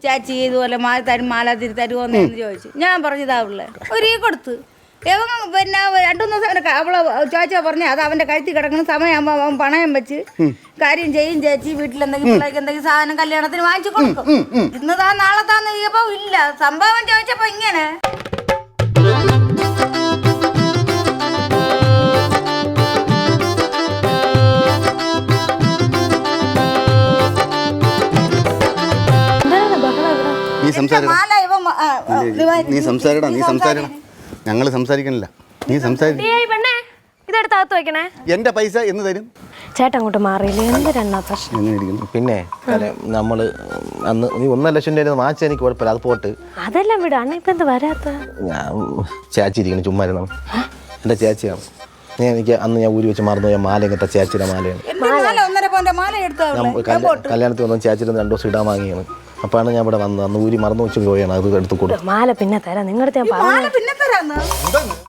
ചേച്ചി ഇതുപോലെ മാല തിരി തരുമോന്ന് ചോദിച്ചു. ഞാൻ പറഞ്ഞതാവുള്ളേ ഒരു കൊടുത്ത് പിന്നെ 2-3 ദിവസം അവളെ ചോദിച്ചാ പറഞ്ഞ അത് അവന്റെ കഴുത്തിൽ കിടക്കുന്ന സമയമാകുമ്പോ അവൻ പണയം വെച്ച് കാര്യം ചെയ്യും. ചേച്ചി വീട്ടിലെന്തെങ്കിലും പിള്ളേർക്ക് എന്തെങ്കിലും സാധനം കല്യാണത്തിന് വാങ്ങിച്ചു കൊടുക്കും. ഇന്നതാ നാളെ താന്ന് ചോദിച്ചപ്പോ ഇല്ല. സംഭവം ചോദിച്ചപ്പോ ഇങ്ങനെ ഞങ്ങള് സംസാരിക്കണില്ല. നീ എന്റെ പൈസ എന്ന് തരും. ചേട്ടൻ അങ്ങോട്ട് മാറിയില്ലേ? എന്തിനാ പ്രശ്നം? പിന്നെ നമ്മള് അന്ന് നീ 1.5 ലക്ഷം രൂപ വാങ്ങിച്ചാൽ എനിക്ക് കുഴപ്പമില്ല, അത് പോട്ട്. അതെല്ലാം വിട അണ്ണ ഇപ്പൊ എന്താ വരാത്ത? ഞാൻ ചേച്ചി ഇരിക്കണം ചുമ്മാ ഇരുന്നാ. എന്റെ ചേച്ചിയാണ്. എനിക്ക് അന്ന് ഞാൻ ഊരി വെച്ച് മറന്നു പോയ മാല ഇങ്ങനത്തെ ചേച്ചിയുടെ മാലയാണ്. കല്യാണത്തിൽ വന്ന ചേച്ചിയുടെ 2 ദിവസം ഇടാൻ വാങ്ങിയാണ്. അപ്പാണ് ഞാൻ ഇവിടെ വന്നത്. അന്ന് ഊരി മറന്നു വെച്ച് പോയാണ്. അത് എടുത്തു കൊടുക്കും. മാല പിന്നെ തരാം. നിങ്ങളുടെ